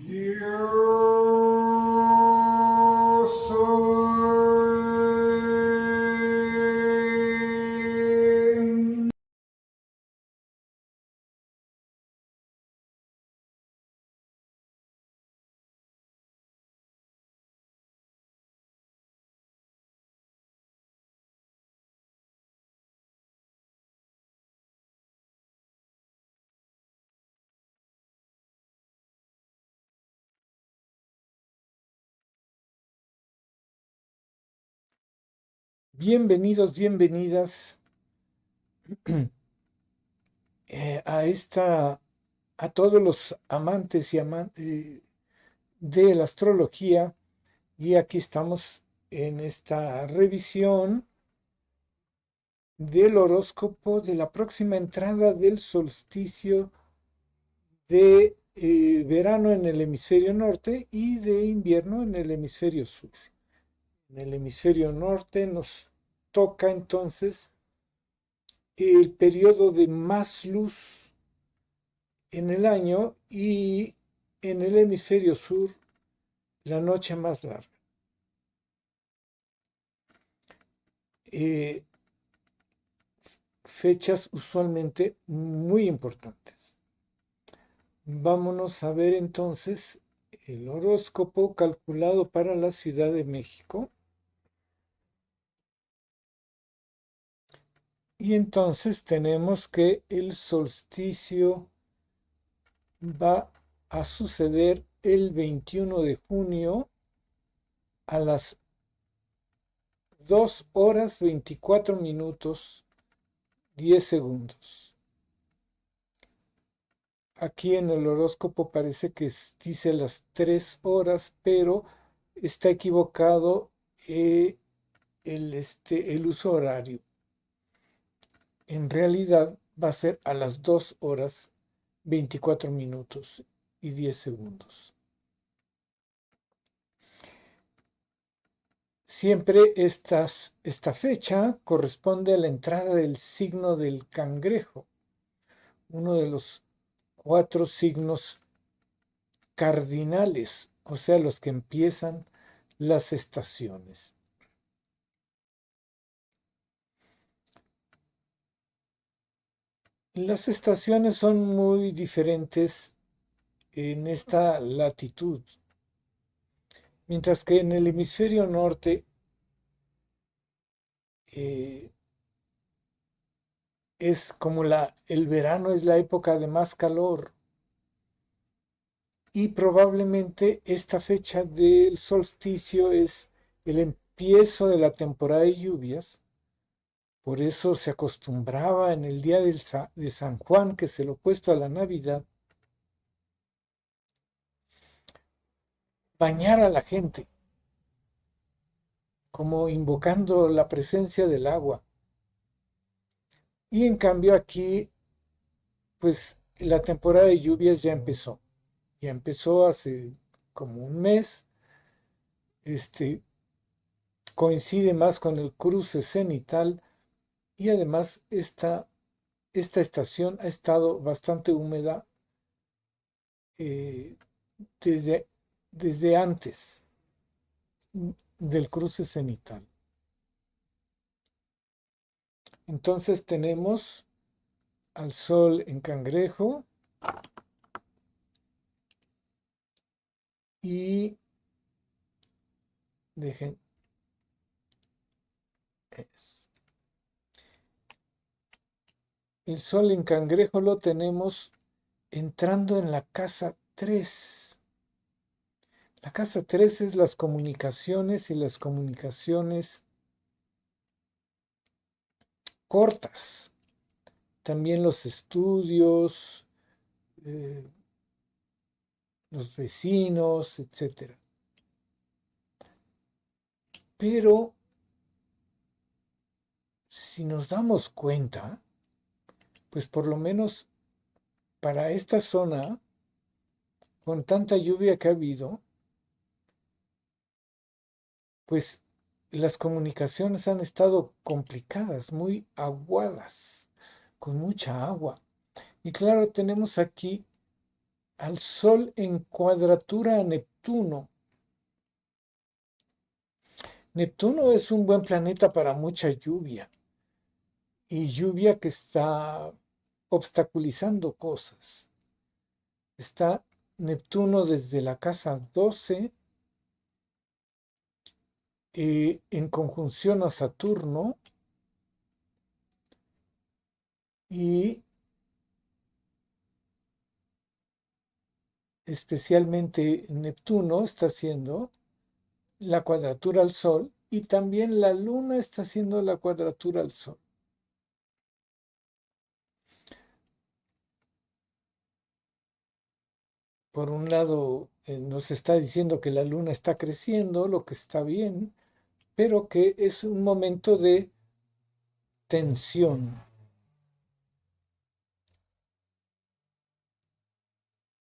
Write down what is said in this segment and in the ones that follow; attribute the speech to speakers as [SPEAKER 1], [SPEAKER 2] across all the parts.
[SPEAKER 1] Yo soy.
[SPEAKER 2] Bienvenidos, bienvenidas a a todos los amantes y amantes de la astrología. Y aquí estamos en esta revisión del horóscopo de la próxima entrada del solsticio de verano en el hemisferio norte y de invierno en el hemisferio sur. En el hemisferio norte nos toca entonces el periodo de más luz en el año y en el hemisferio sur la noche más larga. Eh, Fechas usualmente muy importantes. Vámonos a ver entonces el horóscopo calculado para la Ciudad de México. Y entonces tenemos que el solsticio va a suceder el 21 de junio a las 2 horas 24 minutos 10 segundos. Aquí en el horóscopo parece que dice las 3 horas, pero está equivocado el uso horario. En realidad va a ser a las 2 horas 24 minutos y 10 segundos. Siempre esta fecha corresponde a la entrada del signo del cangrejo, uno de los 4 signos cardinales, o sea, los que empiezan las estaciones. Las estaciones son muy diferentes en esta latitud, mientras que en el hemisferio norte eh, es como el verano es la época de más calor y probablemente esta fecha del solsticio es el empiezo de la temporada de lluvias. Por eso se acostumbraba en el día de San Juan, que es el opuesto a la Navidad, bañar a la gente, como invocando la presencia del agua. Y en cambio aquí, pues la temporada de lluvias ya empezó hace como un mes, este, coincide más con el cruce cenital y además esta estación ha estado bastante húmeda eh, desde, desde antes del cruce cenital. Entonces tenemos al Sol en Cangrejo y dejen el Sol en Cangrejo lo tenemos entrando en la casa 3. La casa 3 es las comunicaciones y las comunicaciones cortas. También los estudios, eh, los vecinos, etcétera. Pero si nos damos cuenta, pues por lo menos para esta zona, con tanta lluvia que ha habido, pues las comunicaciones han estado complicadas, muy aguadas, con mucha agua. Y claro, tenemos aquí al Sol en cuadratura a Neptuno. Neptuno es un buen planeta para mucha lluvia y lluvia que está obstaculizando cosas. Está Neptuno desde la casa 12 en conjunción a Saturno y especialmente Neptuno está haciendo la cuadratura al Sol y también la Luna está haciendo la cuadratura al Sol. Por un lado, nos está diciendo que la Luna está creciendo, lo que está bien, pero que es un momento de tensión.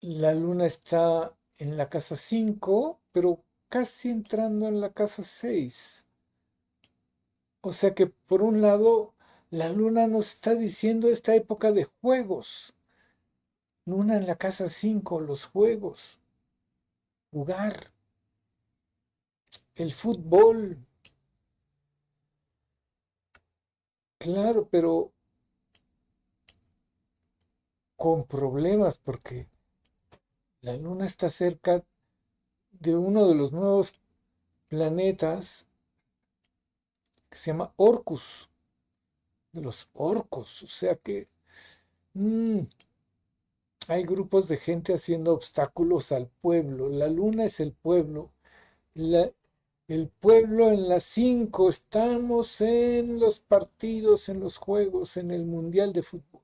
[SPEAKER 2] La Luna está en la casa 5, pero casi entrando en la casa 6. O sea que por un lado, la Luna nos está diciendo esta época de juegos. Luna en la casa 5, los juegos, jugar, el fútbol, claro, pero con problemas porque la Luna está cerca de uno de los nuevos planetas que se llama Orcus, de los orcos. O sea que mmm, hay grupos de gente haciendo obstáculos al pueblo. La Luna es el pueblo. La, el pueblo en las 5. Estamos en los partidos, en los juegos, en el Mundial de Fútbol.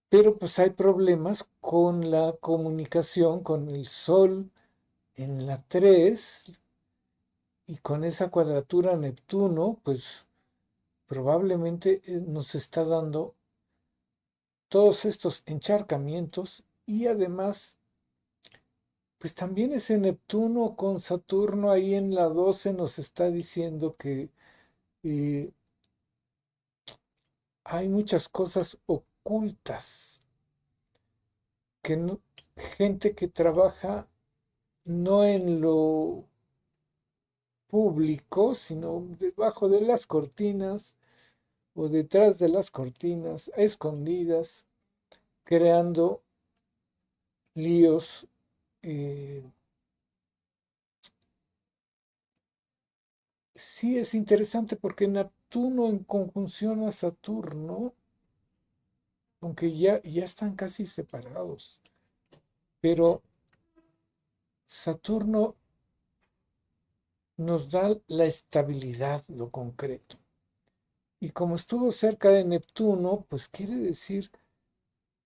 [SPEAKER 2] Pero pues hay problemas con la comunicación, con el Sol en la 3 y con esa cuadratura Neptuno, pues probablemente nos está dando todos estos encharcamientos y además, pues también ese Neptuno con Saturno ahí en la 12 nos está diciendo que eh, hay muchas cosas ocultas, que no, gente que trabaja no en lo público, sino debajo de las cortinas o detrás de las cortinas, a escondidas, creando líos. eh, sí es interesante porque Neptuno en conjunción a Saturno, aunque ya están casi separados, pero Saturno nos da la estabilidad, lo concreto. Y como estuvo cerca de Neptuno, pues quiere decir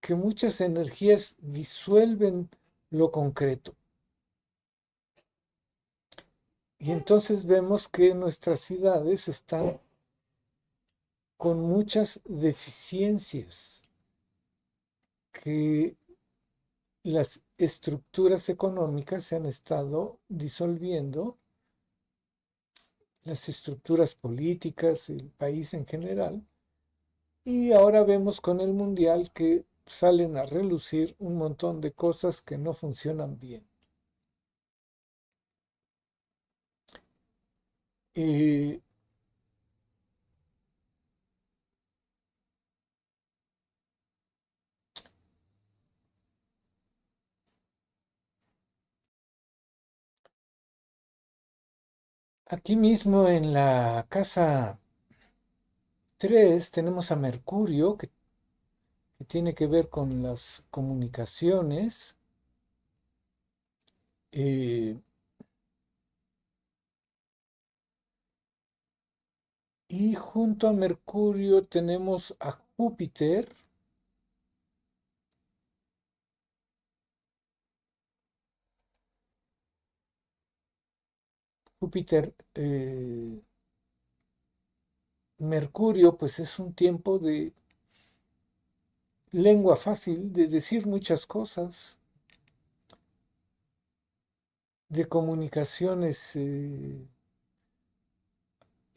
[SPEAKER 2] que muchas energías disuelven lo concreto. Y entonces vemos que nuestras ciudades están con muchas deficiencias, que las estructuras económicas se han estado disolviendo, las estructuras políticas, el país en general, y ahora vemos con el mundial que salen a relucir un montón de cosas que no funcionan bien. Eh, Aquí mismo en la casa 3 tenemos a Mercurio, que tiene que ver con las comunicaciones. eh, y junto a Mercurio tenemos a Júpiter. Júpiter, Mercurio, pues es un tiempo de lengua fácil, de decir muchas cosas, de comunicaciones,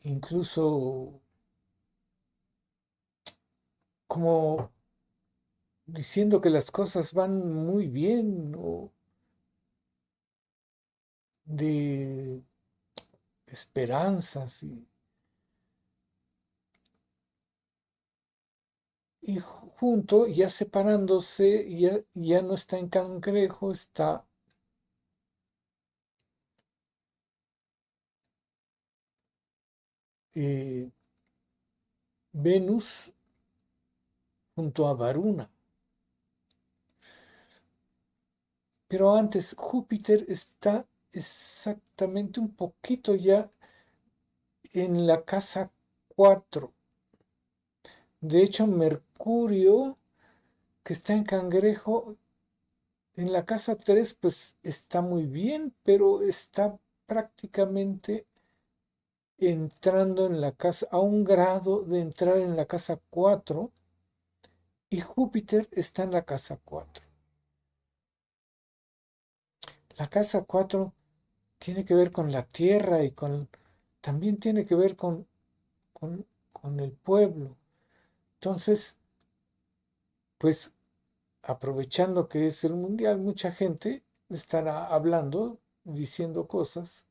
[SPEAKER 2] incluso como diciendo que las cosas van muy bien o de esperanzas y junto, ya separándose, ya no está en Cangrejo, está eh, Venus junto a Varuna. Pero antes, Júpiter está exactamente un poquito ya en la casa 4. De hecho, Mercurio, que está en Cangrejo, en la casa 3 pues está muy bien, pero está prácticamente entrando en la casa, a un grado de entrar en la casa 4 y Júpiter está en la casa 4. La casa 4 tiene que ver con la tierra y también tiene que ver con el pueblo. Entonces, pues aprovechando que es el mundial, mucha gente estará hablando, diciendo cosas,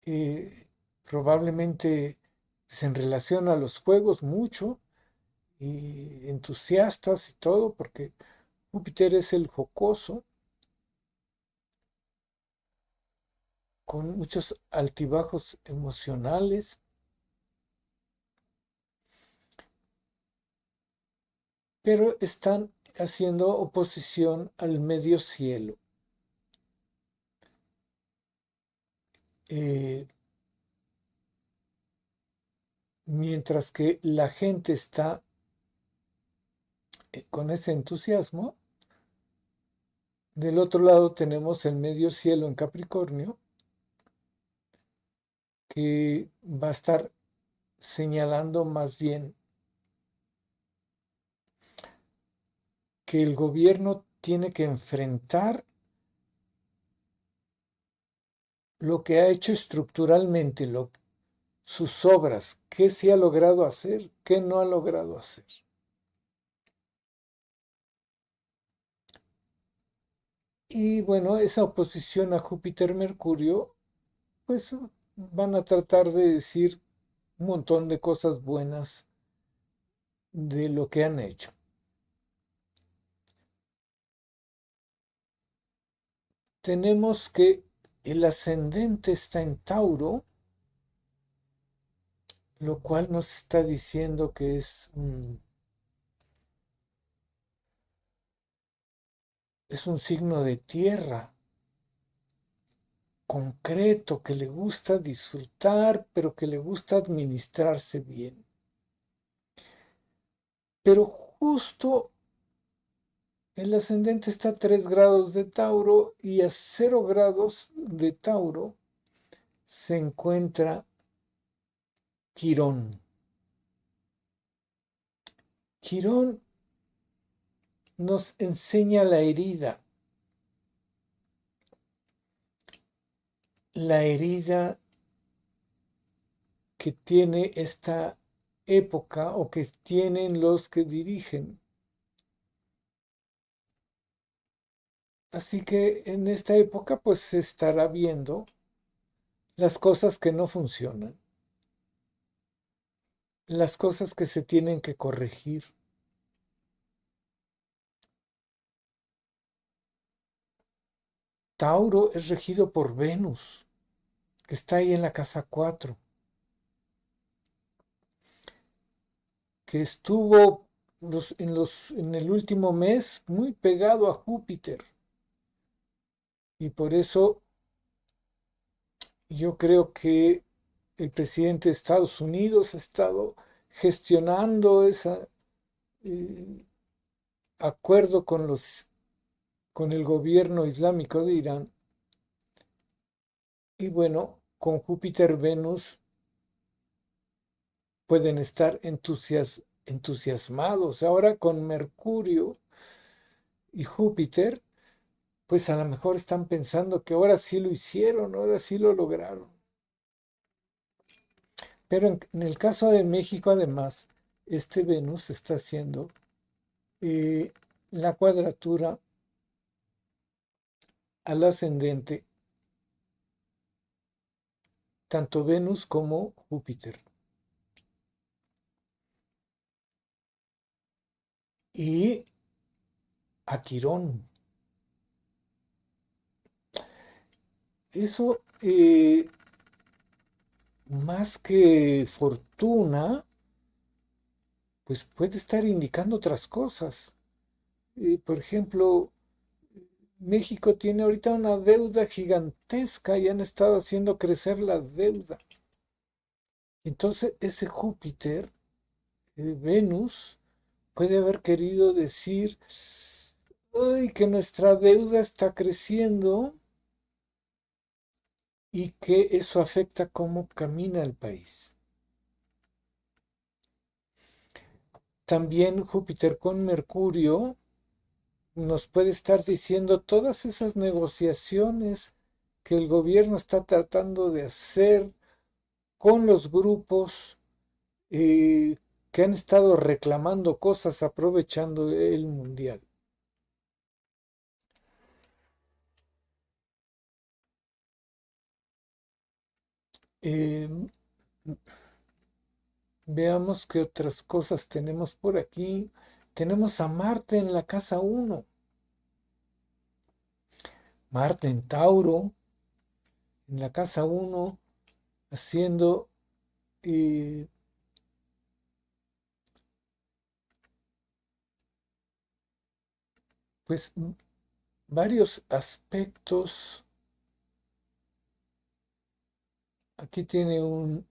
[SPEAKER 2] eh, probablemente pues, en relación a los juegos mucho, y entusiastas y todo, porque Júpiter es el jocoso, con muchos altibajos emocionales, pero están haciendo oposición al medio cielo. Eh, Mientras que la gente está con ese entusiasmo, del otro lado tenemos el medio cielo en Capricornio, que va a estar señalando más bien que el gobierno tiene que enfrentar lo que ha hecho estructuralmente, sus obras, qué se ha logrado hacer, qué no ha logrado hacer. Y bueno, esa oposición a Júpiter-Mercurio, pues van a tratar de decir un montón de cosas buenas de lo que han hecho. Tenemos que el ascendente está en Tauro, lo cual nos está diciendo que es un signo de tierra, concreto, que le gusta disfrutar, pero que le gusta administrarse bien. Pero justo el ascendente está a 3 grados de Tauro y a 0 grados de Tauro se encuentra Quirón. Quirón nos enseña la herida que tiene esta época o que tienen los que dirigen. Así que en esta época pues se estará viendo las cosas que no funcionan, las cosas que se tienen que corregir. Tauro es regido por Venus, que está ahí en la casa 4, que estuvo en el último mes muy pegado a Júpiter. Y por eso yo creo que el presidente de Estados Unidos ha estado gestionando ese acuerdo con el gobierno islámico de Irán. Y bueno, con Júpiter, Venus pueden estar entusiasmados. Ahora con Mercurio y Júpiter, pues a lo mejor están pensando que ahora sí lo hicieron, ahora sí lo lograron. Pero en el caso de México, además, este Venus está haciendo eh, la cuadratura al ascendente, tanto Venus como Júpiter. Y a Quirón. Eso, más que fortuna, pues puede estar indicando otras cosas. Por ejemplo, México tiene ahorita una deuda gigantesca y han estado haciendo crecer la deuda. Entonces, ese Júpiter, Venus, puede haber querido decir, ay, que nuestra deuda está creciendo y que eso afecta cómo camina el país. También Júpiter con Mercurio nos puede estar diciendo todas esas negociaciones que el gobierno está tratando de hacer con los grupos que han estado reclamando cosas aprovechando el mundial. Eh, Veamos qué otras cosas tenemos por aquí. Tenemos a Marte en la casa uno. Marte en Tauro, en la casa uno, haciendo eh, pues varios aspectos. Aquí tiene un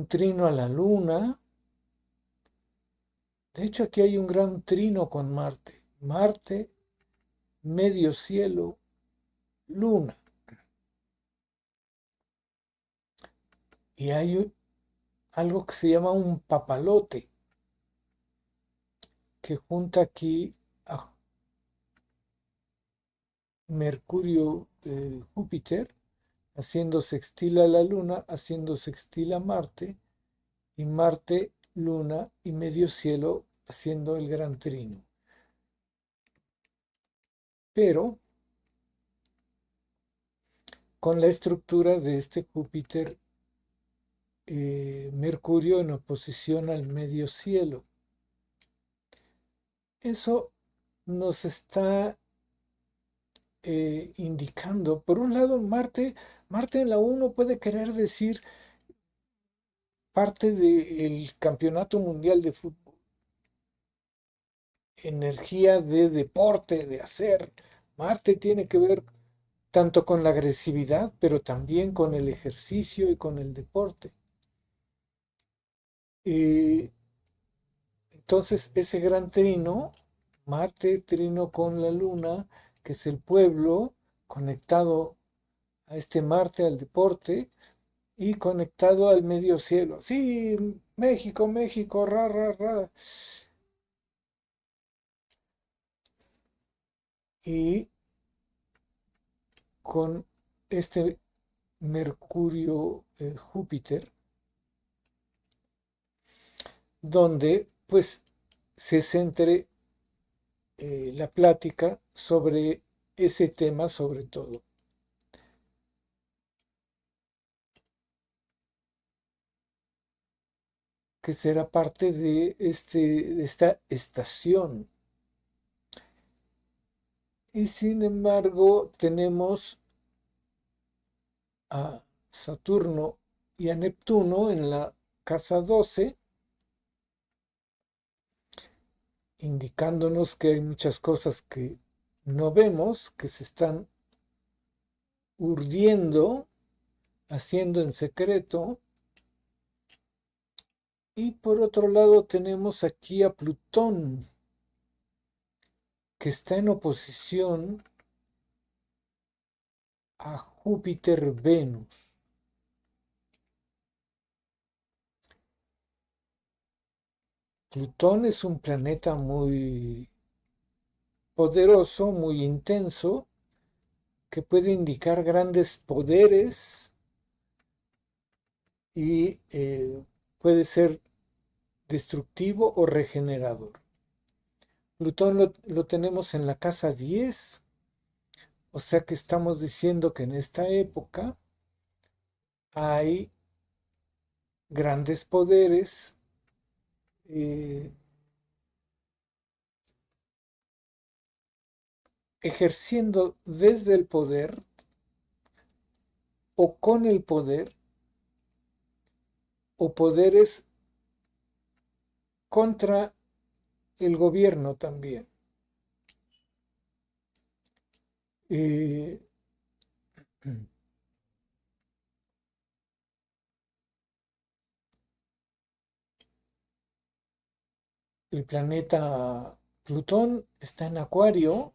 [SPEAKER 2] trino a la luna. De hecho, aquí hay un gran trino con Marte. Marte, medio cielo, luna. Y hay algo que se llama un papalote, que junta aquí a Mercurio, Júpiter, haciendo sextil a la luna, haciendo sextil a Marte, y Marte, luna y medio cielo haciendo el gran trino. Pero con la estructura de este Júpiter, Mercurio en oposición al medio cielo. Eso nos está indicando, por un lado, Marte en la uno puede querer decir parte del campeonato mundial de fútbol, energía de deporte, de hacer. Marte tiene que ver tanto con la agresividad, pero también con el ejercicio y con el deporte. Eh, entonces, ese gran trino, Marte trino con la Luna, que es el pueblo conectado a este Marte, al deporte, y conectado al medio cielo. Sí, México, México, ra, ra, ra. Y con este Mercurio, Júpiter, donde pues se centre la plática sobre ese tema sobre todo, que será parte de esta estación. Y sin embargo tenemos a Saturno y a Neptuno en la casa 12, indicándonos que hay muchas cosas que no vemos, que se están urdiendo, haciendo en secreto. Y por otro lado tenemos aquí a Plutón, que está en oposición a Júpiter-Venus. Plutón es un planeta muy poderoso, muy intenso, que puede indicar grandes poderes y puede ser destructivo o regenerador. Plutón lo tenemos en la casa 10, o sea que estamos diciendo que en esta época hay grandes poderes eh, ejerciendo desde el poder o con el poder o poderes contra el gobierno también. Eh, el planeta Plutón está en Acuario,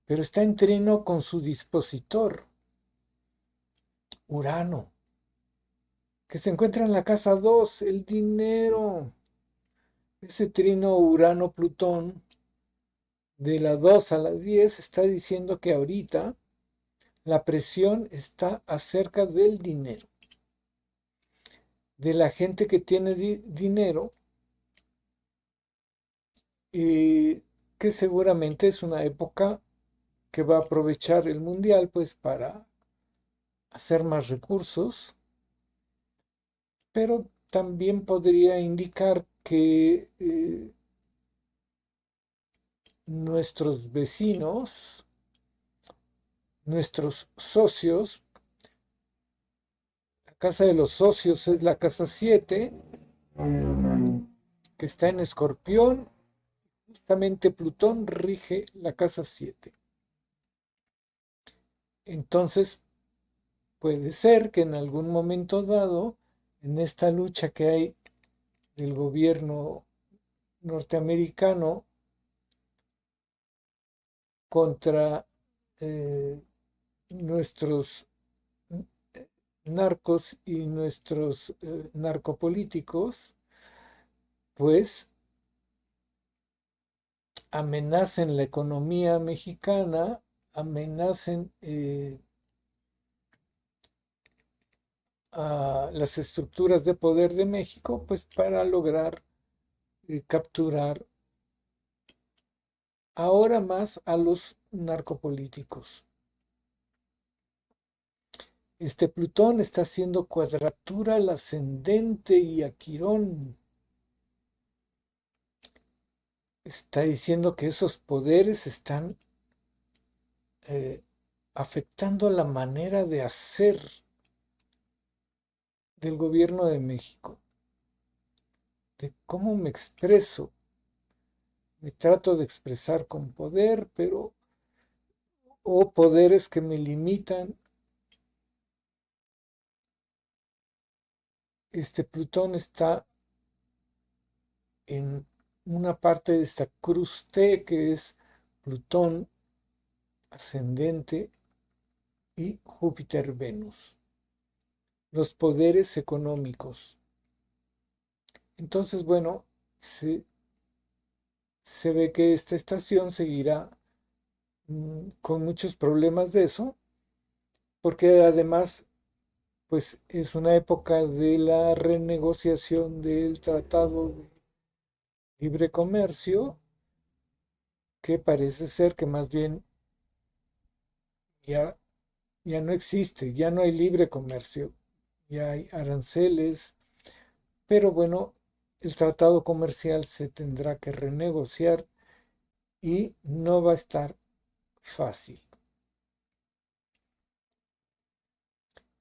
[SPEAKER 2] pero está en trino con su dispositor, Urano, que se encuentra en la casa 2, el dinero. Ese trino Urano-Plutón de la 2 a la 10 está diciendo que ahorita la presión está acerca del dinero, de la gente que tiene dinero, que seguramente es una época que va a aprovechar el mundial pues para hacer más recursos, pero también podría indicar que nuestros vecinos, nuestros socios, la casa de los socios es la casa 7, que está en Escorpión. Justamente Plutón rige la casa 7. Entonces, puede ser que en algún momento dado, en esta lucha que hay del gobierno norteamericano contra nuestros narcos y nuestros narcopolíticos, pues amenacen la economía mexicana, amenacen a las estructuras de poder de México, pues para lograr capturar ahora más a los narcopolíticos. Este Plutón está haciendo cuadratura al ascendente y a Quirón. Está diciendo que esos poderes están eh, afectando la manera de hacer del gobierno de México, de cómo me expreso. Me trato de expresar con poder, pero o poderes que me limitan. Este Plutón está en una parte de esta cruz T que es Plutón ascendente y Júpiter-Venus, los poderes económicos. Entonces, bueno, se ve que esta estación seguirá con muchos problemas de eso, porque además, pues es una época de la renegociación del Tratado de Libre Comercio, que parece ser que más bien ya, ya no existe, ya no hay libre comercio, ya hay aranceles, pero bueno, el tratado comercial se tendrá que renegociar y no va a estar fácil.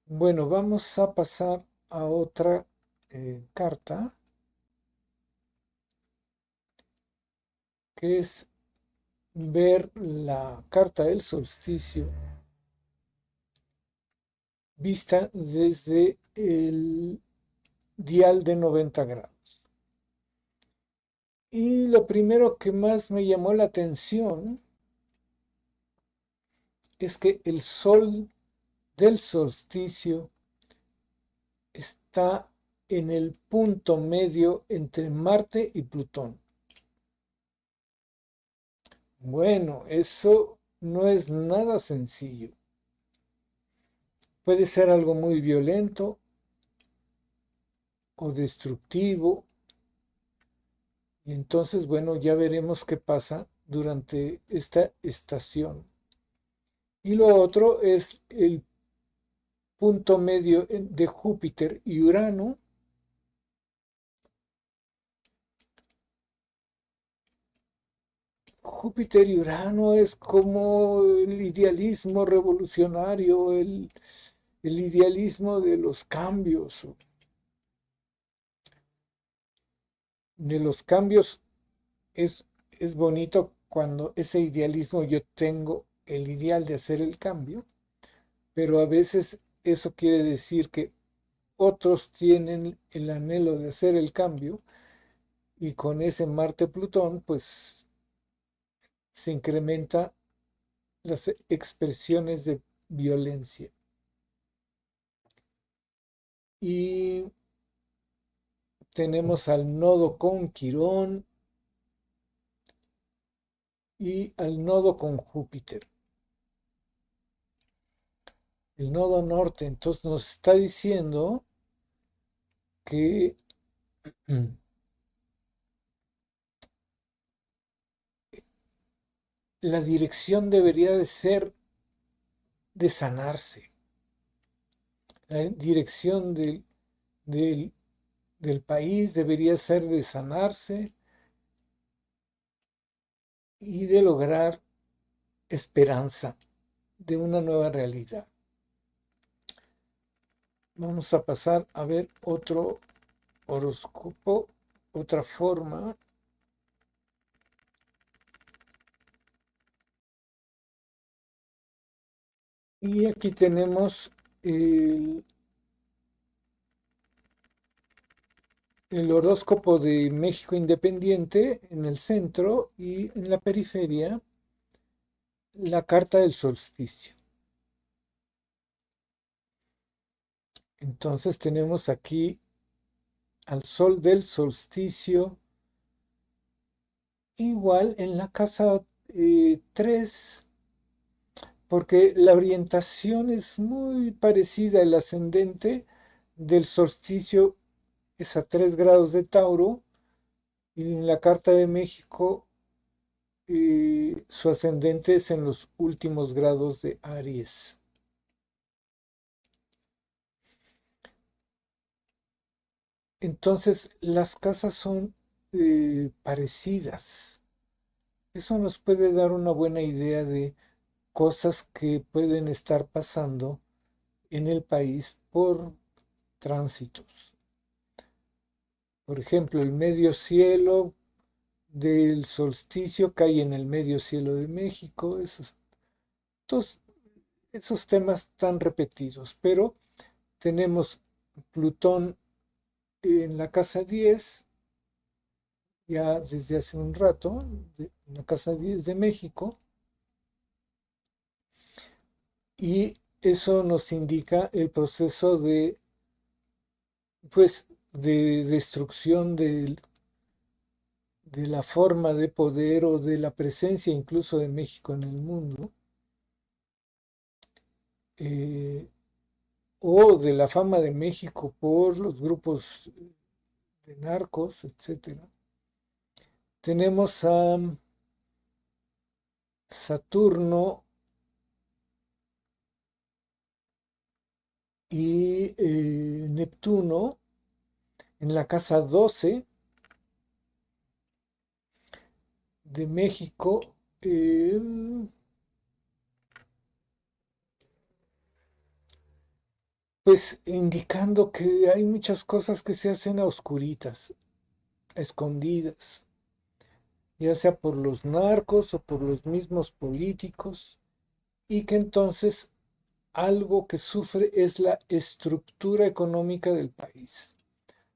[SPEAKER 2] Bueno, vamos a pasar a otra carta, que es ver la carta del solsticio vista desde el dial de 90 grados. Y lo primero que más me llamó la atención es que el sol del solsticio está en el punto medio entre Marte y Plutón. Bueno, eso no es nada sencillo. Puede ser algo muy violento o destructivo Y entonces, bueno, ya veremos qué pasa durante esta estación. Y lo otro es el punto medio de Júpiter y Urano. Júpiter y Urano es como el idealismo revolucionario, el idealismo de los cambios, de los cambios. Es bonito cuando ese idealismo yo tengo el ideal de hacer el cambio, pero a veces eso quiere decir que otros tienen el anhelo de hacer el cambio y con ese Marte-Plutón pues se incrementa las expresiones de violencia. Y tenemos al nodo con Quirón y al nodo con Júpiter. El nodo norte entonces nos está diciendo que la dirección debería de ser de sanarse. La dirección del, del país debería ser de sanarse y de lograr esperanza de una nueva realidad. Vamos a pasar a ver otro horóscopo, otra forma. Y aquí tenemos el, el horóscopo de México Independiente en el centro y en la periferia la carta del solsticio. Entonces tenemos aquí al sol del solsticio igual en la casa 3, porque la orientación es muy parecida al ascendente del solsticio, es a 3 grados de Tauro, y en la carta de México su ascendente es en los últimos grados de Aries. Entonces las casas son parecidas. Eso nos puede dar una buena idea de cosas que pueden estar pasando en el país por tránsitos. Por ejemplo, el medio cielo del solsticio cae en el medio cielo de México. Todos esos temas tan repetidos, pero tenemos Plutón en la casa 10 ya desde hace un rato, en la casa 10 de México, y eso nos indica el proceso de, pues, de destrucción de la forma de poder o de la presencia incluso de México en el mundo, eh, o de la fama de México por los grupos de narcos, etcétera. Tenemos a Saturno y Neptuno en la casa 12 de México, eh, pues indicando que hay muchas cosas que se hacen a oscuritas, a escondidas, ya sea por los narcos o por los mismos políticos, y que entonces algo que sufre es la estructura económica del país.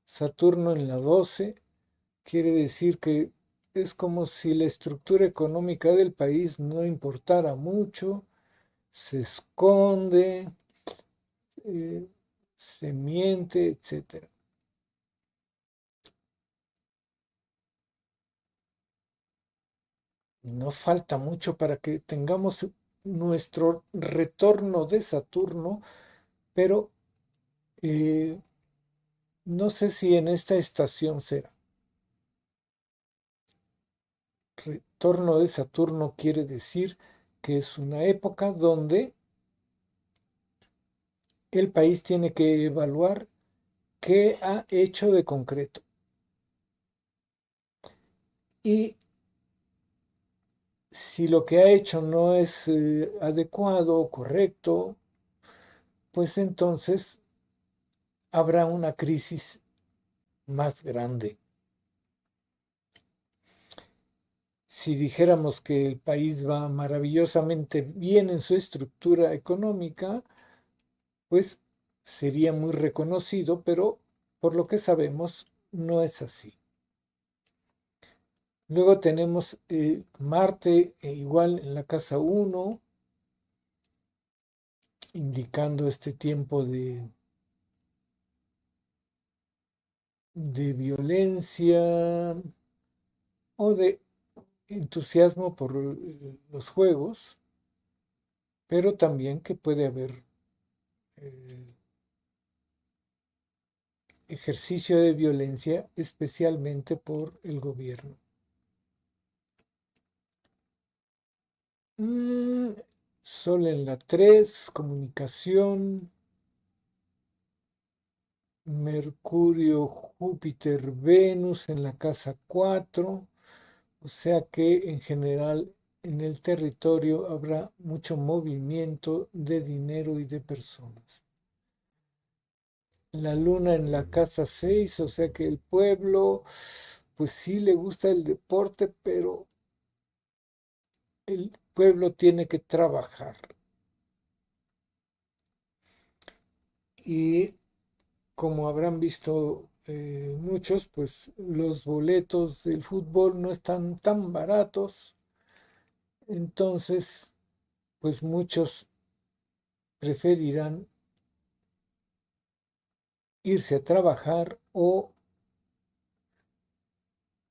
[SPEAKER 2] Saturno en la 12 quiere decir que es como si la estructura económica del país no importara mucho, se esconde, eh, se miente, etcétera. No falta mucho para que tengamos nuestro retorno de Saturno, pero eh, no sé si en esta estación será. Retorno de Saturno quiere decir que es una época donde el país tiene que evaluar qué ha hecho de concreto. Y si lo que ha hecho no es adecuado o correcto, pues entonces habrá una crisis más grande. Si dijéramos que el país va maravillosamente bien en su estructura económica, pues sería muy reconocido, pero por lo que sabemos no es así. Luego tenemos Marte igual en la casa 1, indicando este tiempo de violencia o de entusiasmo por los juegos, pero también que puede haber eh, ejercicio de violencia, especialmente por el gobierno. Mm, Sol en la 3, comunicación, Mercurio, Júpiter, Venus en la casa 4, o sea que en general en el territorio habrá mucho movimiento de dinero y de personas. La luna en la casa 6, o sea que el pueblo, pues sí le gusta el deporte, pero el pueblo tiene que trabajar. Y como habrán visto muchos, pues los boletos del fútbol no están tan baratos. Entonces, pues muchos preferirán irse a trabajar o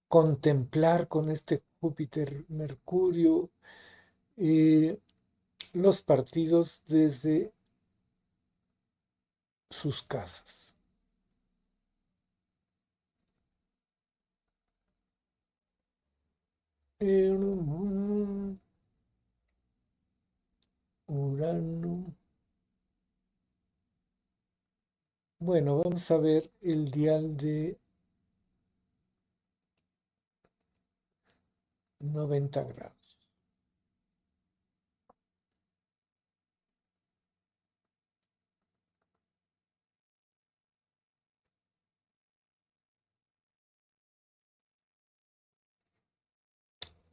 [SPEAKER 2] contemplar con este Júpiter-Mercurio eh, los partidos desde sus casas. Urano. Bueno, vamos a ver el dial de 90 grados.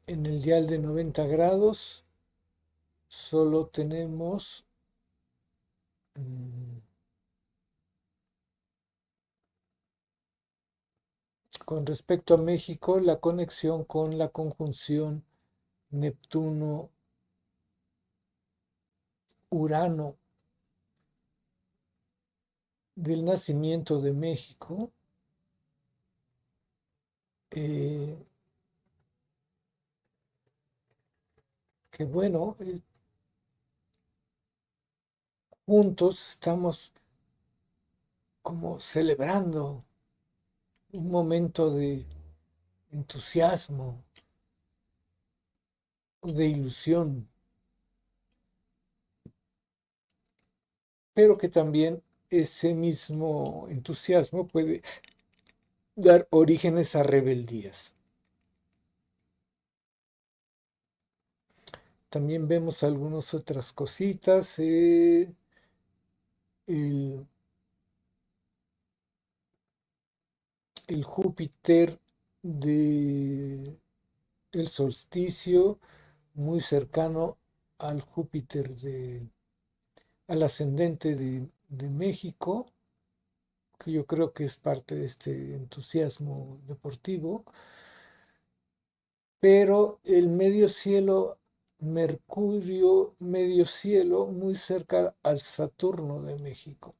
[SPEAKER 2] En el dial de 90 grados solo tenemos mm, con respecto a México la conexión con la conjunción Neptuno-Urano del nacimiento de México, eh, que bueno, juntos estamos como celebrando un momento de entusiasmo, de ilusión, pero que también ese mismo entusiasmo puede dar orígenes a rebeldías. También vemos algunas otras cositas. El, el Júpiter de el solsticio muy cercano al Júpiter al ascendente de México, que yo creo que es parte de este entusiasmo deportivo, pero el medio cielo, Mercurio, medio cielo, muy cerca al Saturno de México.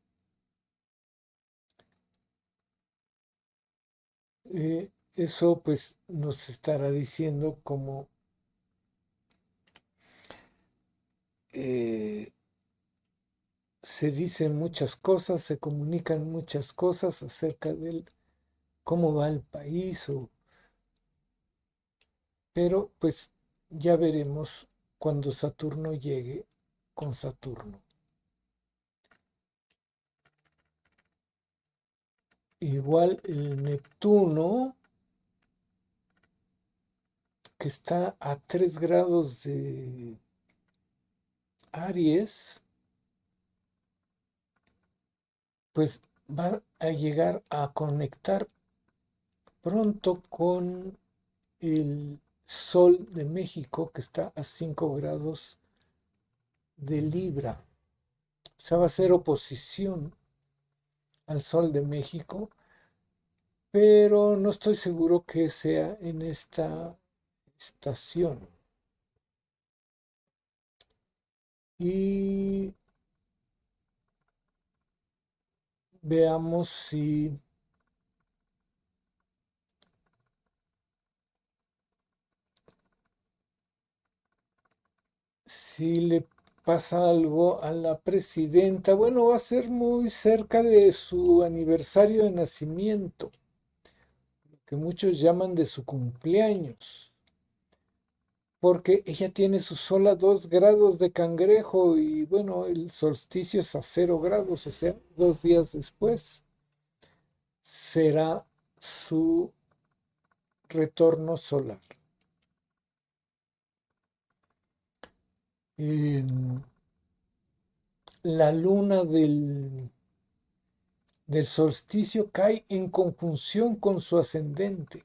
[SPEAKER 2] Eso pues nos estará diciendo cómo eh, se dicen muchas cosas, se comunican muchas cosas acerca de cómo va el país pero pues ya veremos cuando Saturno llegue con Saturno. Igual el Neptuno, que está a 3 grados de Aries, pues va a llegar a conectar pronto con el Sol de México, que está a 5 grados de Libra. O sea, va a ser oposición al Sol de México, pero no estoy seguro que sea en esta estación. Y veamos si le pasa algo a la presidenta. Bueno, va a ser muy cerca de su aniversario de nacimiento, que muchos llaman de su cumpleaños, porque ella tiene su sol a 2 grados de Cangrejo y bueno, el solsticio es a 0 grados, o sea, 2 días después será su retorno solar. Em, la luna del solsticio cae en conjunción con su ascendente.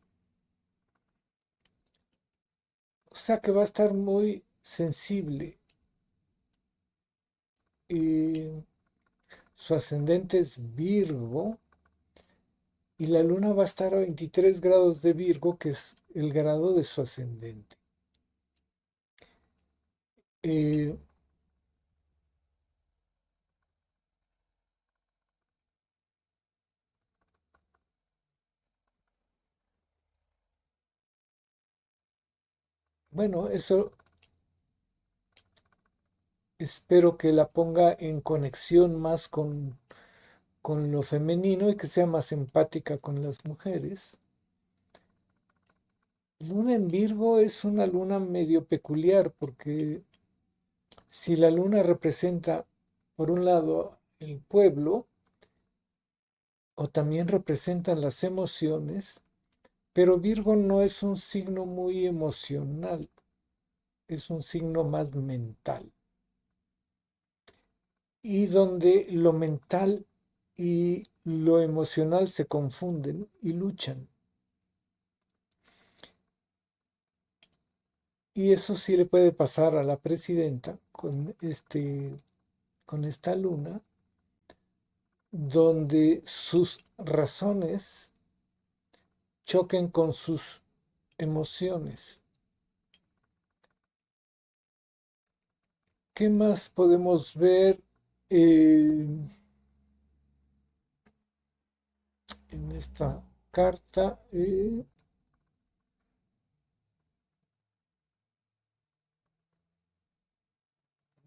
[SPEAKER 2] O sea que va a estar muy sensible. Eh, Su ascendente es Virgo y la luna va a estar a 23 grados de Virgo, que es el grado de su ascendente. Eh, bueno, eso espero que la ponga en conexión más con lo femenino y que sea más empática con las mujeres. Luna en Virgo es una luna medio peculiar porque si la luna representa, por un lado, el pueblo, o también representan las emociones, pero Virgo no es un signo muy emocional, es un signo más mental. Y donde lo mental y lo emocional se confunden y luchan. Y eso sí le puede pasar a la presidenta con esta luna, donde sus razones choquen con sus emociones. ¿Qué más podemos ver en esta carta?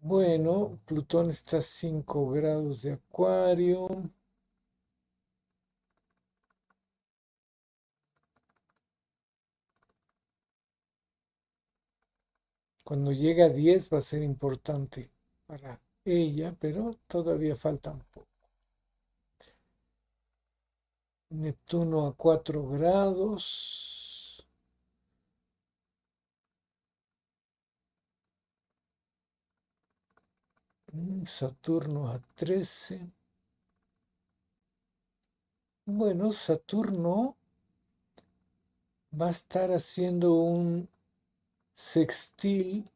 [SPEAKER 2] Bueno, Plutón está a 5 grados de Acuario. Cuando llegue a 10 va a ser importante para ella, pero todavía falta un poco. Neptuno a 4 grados. Saturno a 13. Bueno, Saturno va a estar haciendo un sextil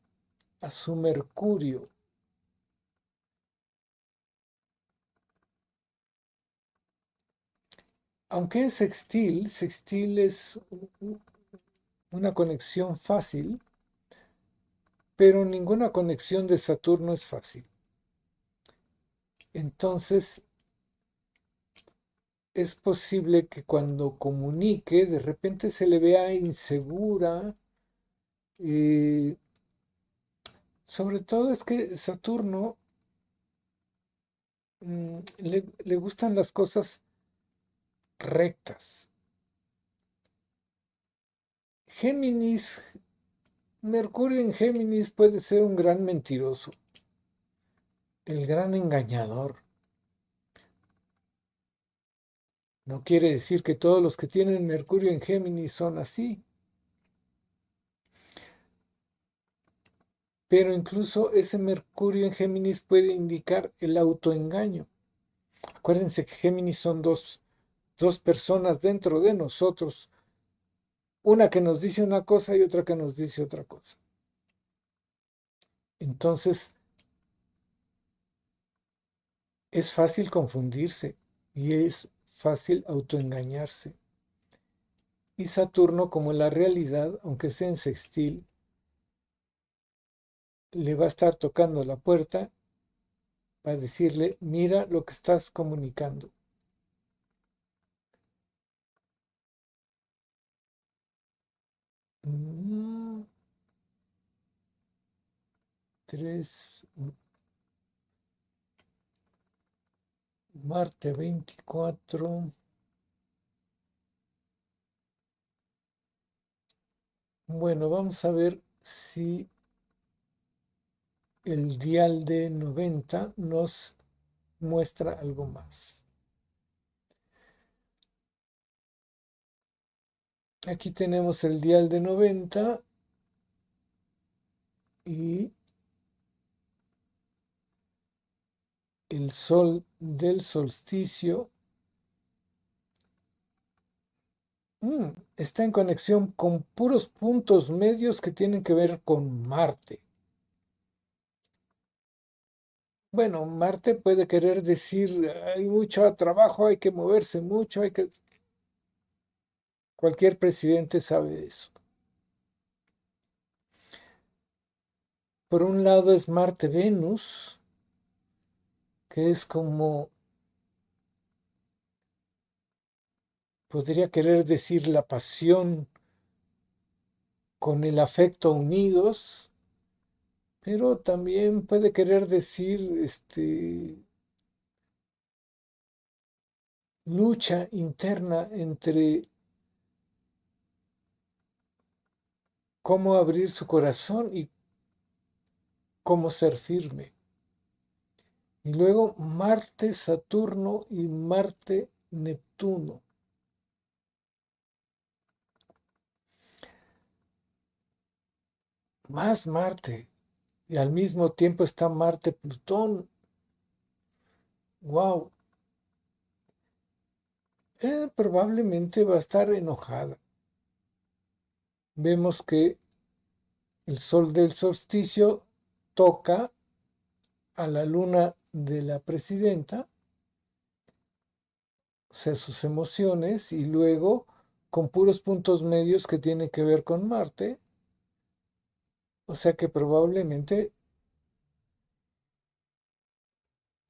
[SPEAKER 2] a su Mercurio. Aunque es sextil, sextil es una conexión fácil, pero ninguna conexión de Saturno es fácil. Entonces, es posible que cuando comunique de repente se le vea insegura. eh, Sobre todo es que Saturno le gustan las cosas rectas. Géminis Mercurio en Géminis puede ser un gran mentiroso, el gran engañador. No quiere decir que todos los que tienen Mercurio en Géminis son así, pero incluso ese Mercurio en Géminis puede indicar el autoengaño. Acuérdense que Géminis son dos personas dentro de nosotros, una que nos dice una cosa y otra que nos dice otra cosa. Entonces, es fácil confundirse y es fácil autoengañarse. Y Saturno, como la realidad, aunque sea en sextil, le va a estar tocando la puerta para decirle, mira lo que estás comunicando. Mm, 3, Marte 24. Bueno, vamos a ver si el dial de 90 nos muestra algo más. Aquí tenemos el dial de 90 y el sol del solsticio está en conexión con puros puntos medios que tienen que ver con Marte. Bueno, Marte puede querer decir, hay mucho trabajo, hay que moverse mucho, hay que... Cualquier presidente sabe eso. Por un lado es Marte-Venus, que es como, podría querer decir la pasión con el afecto unidos, pero también puede querer decir lucha interna entre cómo abrir su corazón y cómo ser firme. Y luego Marte, Saturno y Marte, Neptuno. Más Marte. Y al mismo tiempo está Marte, Plutón. Wow. Probablemente va a estar enojada. Vemos que el sol del solsticio toca a la luna de la presidenta, o sea, sus emociones, y luego con puros puntos medios que tienen que ver con Marte, o sea que probablemente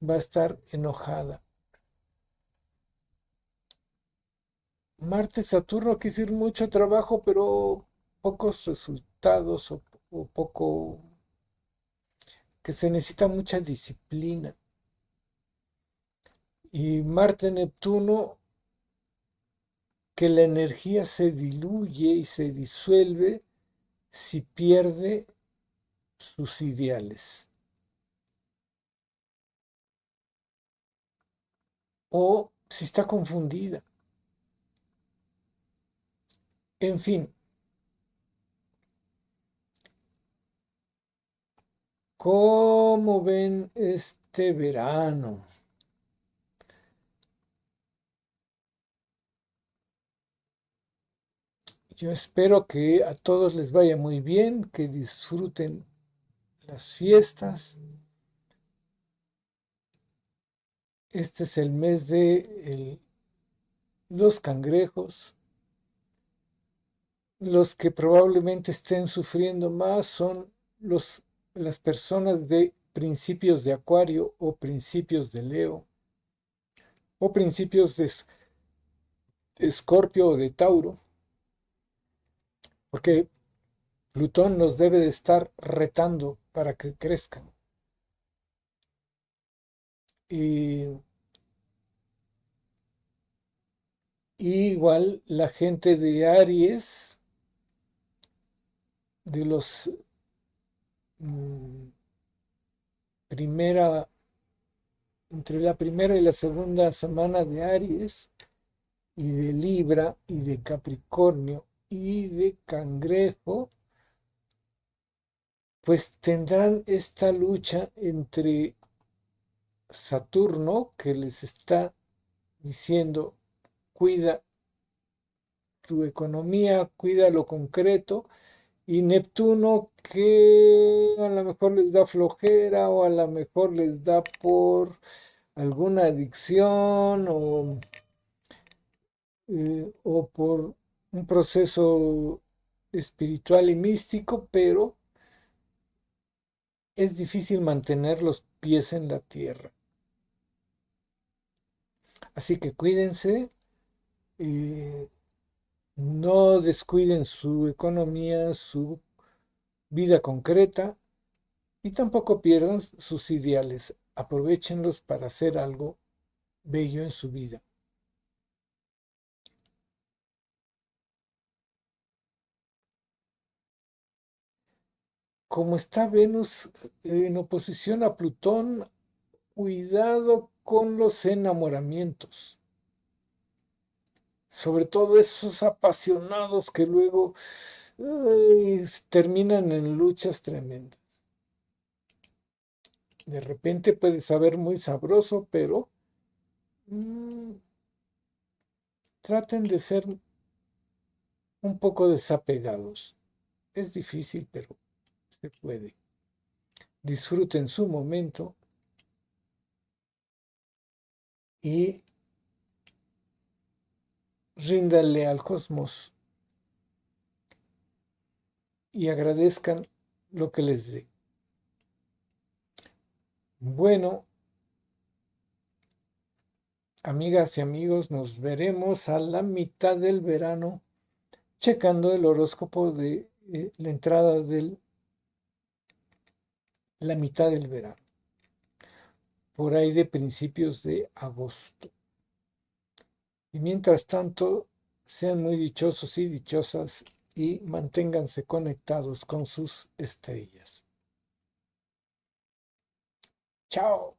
[SPEAKER 2] va a estar enojada. Marte, Saturno, quiere decir mucho trabajo, pero pocos resultados o poco, que se necesita mucha disciplina. Y Marte, Neptuno, que la energía se diluye y se disuelve si pierde sus ideales o si está confundida. En fin, ¿cómo ven este verano? Yo espero que a todos les vaya muy bien, que disfruten las fiestas. Este es el mes de los cangrejos. Los que probablemente estén sufriendo más son las personas de principios de Acuario o principios de Leo o principios de Escorpio o de Tauro, porque Plutón nos debe de estar retando para que crezcan. Y, y igual la gente de Aries de los mm, primera, entre la primera y la segunda semana de Aries y de Libra y de Capricornio y de Cangrejo, pues tendrán esta lucha entre Saturno, que les está diciendo, cuida tu economía, cuida lo concreto, y Neptuno, que a lo mejor les da flojera o a lo mejor les da por alguna adicción o por un proceso espiritual y místico, pero es difícil mantener los pies en la tierra. Así que cuídense, eh, no descuiden su economía, su vida concreta y tampoco pierdan sus ideales. Aprovéchenlos para hacer algo bello en su vida. Como está Venus en oposición a Plutón, cuidado con los enamoramientos. Sobre todo esos apasionados que luego terminan en luchas tremendas. De repente puede saber muy sabroso, pero mmm, traten de ser un poco desapegados. Es difícil, pero se puede. Disfruten su momento y ríndanle al cosmos y agradezcan lo que les dé. Bueno, amigas y amigos, nos veremos a la mitad del verano checando el horóscopo de la entrada de la mitad del verano, por ahí de principios de agosto. Y mientras tanto, sean muy dichosos y dichosas y manténganse conectados con sus estrellas. Chao.